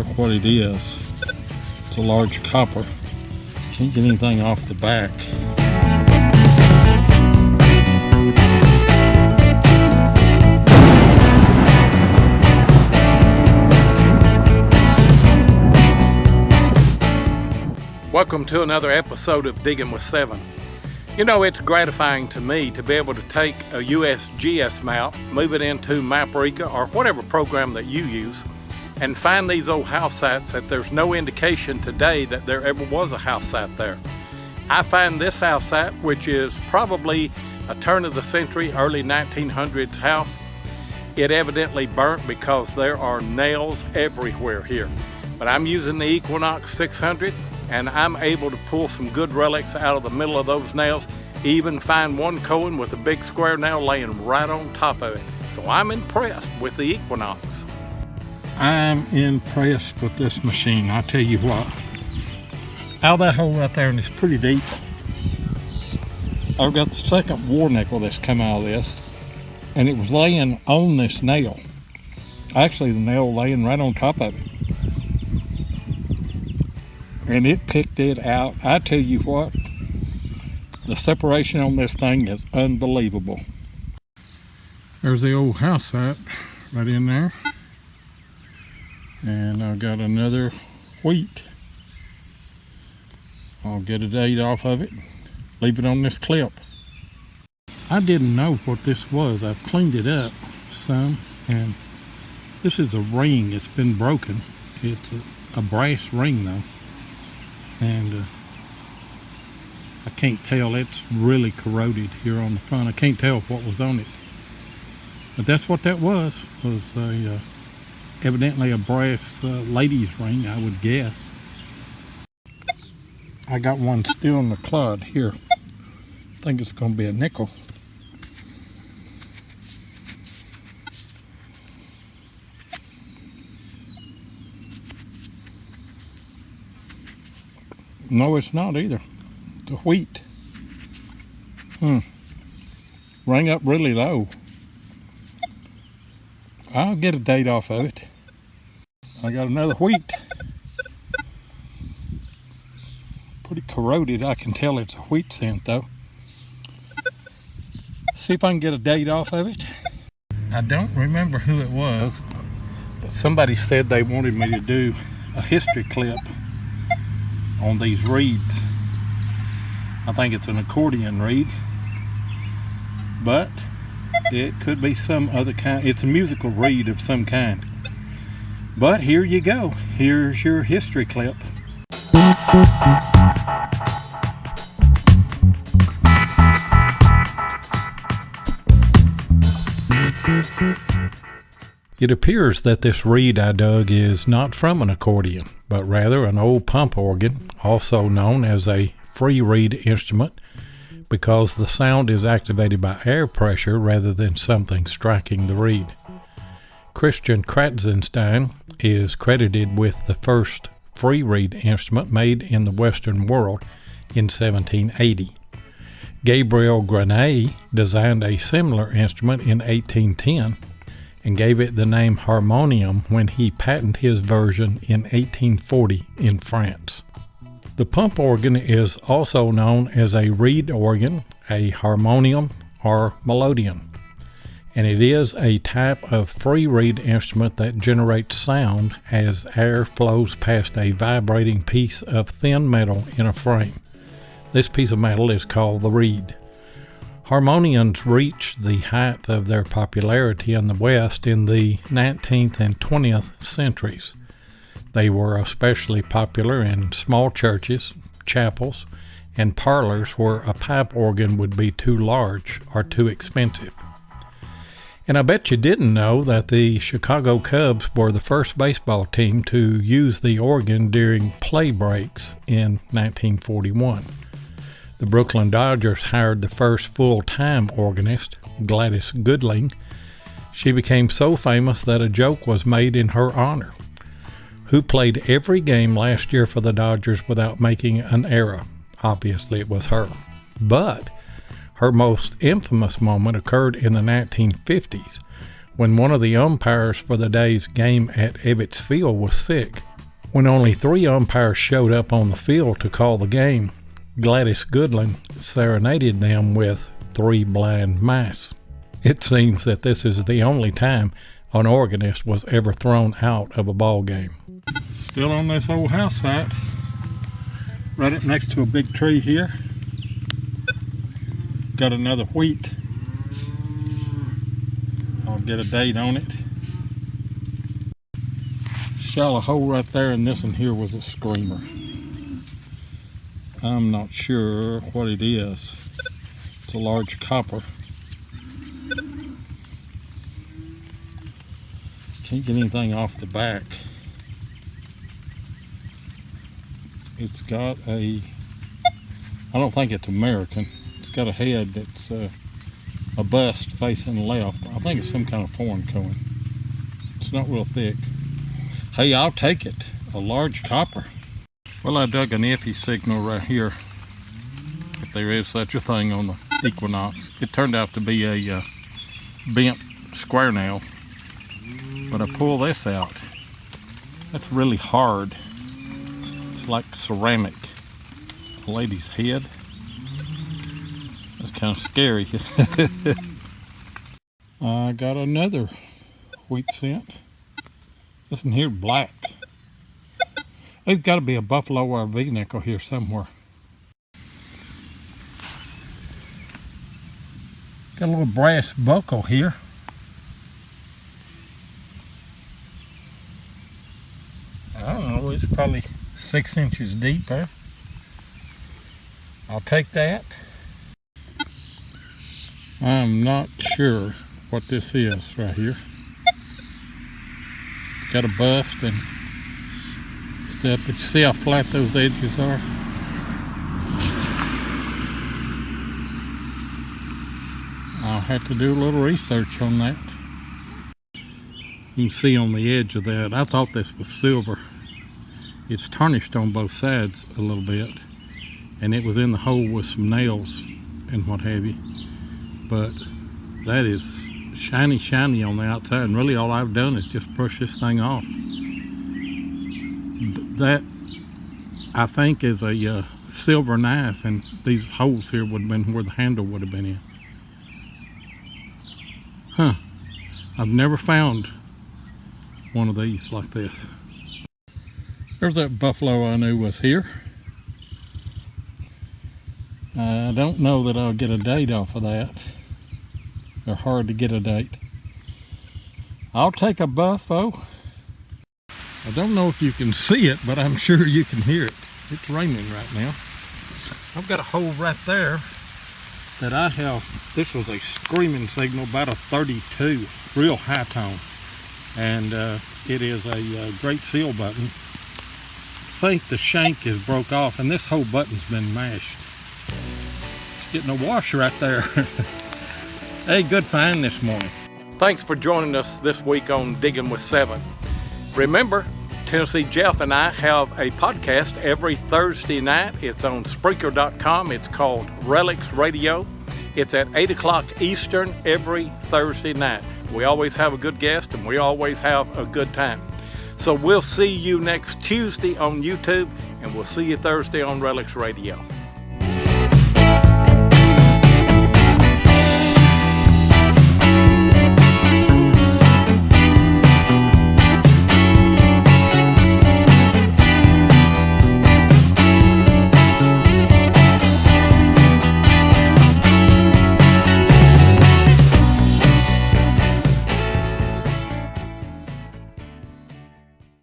sure what it is. It's a large copper. Can't get anything off the back. Welcome to another episode of Digging with Seven. You know, it's gratifying to me to be able to take a USGS map, move it into MapRika or whatever program that you use, and find these old house sites that there's no indication today that there ever was a house site there. I find this house site, which is probably a turn of the century, early 1900s house. It evidently burnt because there are nails everywhere here. But I'm using the Equinox 600. And I'm able to pull some good relics out of the middle of those nails, even find one coin with a big square nail laying right on top of it. So I'm impressed with the Equinox. I'm impressed with this machine, I tell you what. Out of that hole right there, and it's pretty deep, I've got the second war nickel that's come out of this, and it was laying on this nail. Actually, the nail laying right on top of it. And it picked it out. I tell you what, the separation on this thing is unbelievable. There's the old house site right in there. And I've got another wheat. I'll get a date off of it, leave it on this clip. I didn't know what this was. I've cleaned it up some, and this is a ring. It's been broken. It's a brass ring though. And I can't tell, it's really corroded here on the front. I can't tell what was on it, but that's what that was a evidently a brass ladies ring, I would guess. I got one still in the clod here. I think it's going to be a nickel. No, it's not either. The wheat. Rang up really low. I'll get a date off of it. I got another wheat. Pretty corroded. I can tell it's a wheat scent though. See if I can get a date off of it. I don't remember who it was, but somebody said they wanted me to do a history clip on these reeds. I think it's an accordion reed, but it could be some other kind. It's a musical reed of some kind. But here you go. Here's your history clip. It appears that this reed I dug is not from an accordion, but rather an old pump organ, also known as a free reed instrument, because the sound is activated by air pressure rather than something striking the reed. Christian Kratzenstein is credited with the first free reed instrument made in the Western world in 1780. Gabriel Granet designed a similar instrument in 1810 and gave it the name harmonium when he patented his version in 1840 in France. The pump organ is also known as a reed organ, a harmonium, or melodeon, and it is a type of free reed instrument that generates sound as air flows past a vibrating piece of thin metal in a frame. This piece of metal is called the reed. Harmoniums reached the height of their popularity in the West in the 19th and 20th centuries. They were especially popular in small churches, chapels, and parlors where a pipe organ would be too large or too expensive. And I bet you didn't know that the Chicago Cubs were the first baseball team to use the organ during play breaks in 1941. The Brooklyn Dodgers hired the first full-time organist, Gladys Goodling. She became so famous that a joke was made in her honor. Who played every game last year for the Dodgers without making an error? Obviously it was her. But her most infamous moment occurred in the 1950s when one of the umpires for the day's game at Ebbets Field was sick When only 3 umpires showed up on the field to call the game, Gladys Goodland serenaded them with 3 blind mice. It seems that this is the only time an organist was ever thrown out of a ball game. Still on this old house site, right up next to a big tree here. Got another wheat. I'll get a date on it. Shallow hole right there, and this one here was a screamer. I'm not sure what it is. It's a large copper. Can't get anything off the back. It's got a, I don't think it's American. It's got a head that's a bust facing left. I think it's some kind of foreign coin. It's not real thick. Hey, I'll take it. A large copper. Well, I dug an iffy signal right here, if there is such a thing on the Equinox. It turned out to be a bent square nail, but I pull this out. That's really hard. It's like ceramic. A lady's head. That's kind of scary. I got another wheat cent. This one here, black. There's got to be a buffalo or a V-nickel here somewhere. Got a little brass buckle here. I don't know, it's probably 6 inches deep there. I'll take that. I'm not sure what this is right here. It's got a bust and stuff, but you see how flat those edges are? I'll have to do a little research on that. You can see on the edge of that, I thought this was silver. It's tarnished on both sides a little bit, and it was in the hole with some nails and what have you. But that is shiny, shiny on the outside, and really all I've done is just brush this thing off. That, I think, is a silver knife, and these holes here would have been where the handle would have been in. Huh. I've never found one of these like this. There's that buffalo I knew was here. I don't know that I'll get a date off of that. They're hard to get a date. I'll take a buffo. I don't know if you can see it, but I'm sure you can hear it. It's raining right now. I've got a hole right there that I have. This was a screaming signal, about a 32, real high tone. And it is a great seal button. I think the shank is broke off, and this whole button's been mashed. It's getting a wash right there. Hey, good find this morning. Thanks for joining us this week on Digging with 7. Remember, Tennessee Jeff and I have a podcast every Thursday night. It's on Spreaker.com. It's called Relics Radio. It's at 8 o'clock Eastern every Thursday night. We always have a good guest, and we always have a good time. So we'll see you next Tuesday on YouTube, and we'll see you Thursday on Relics Radio.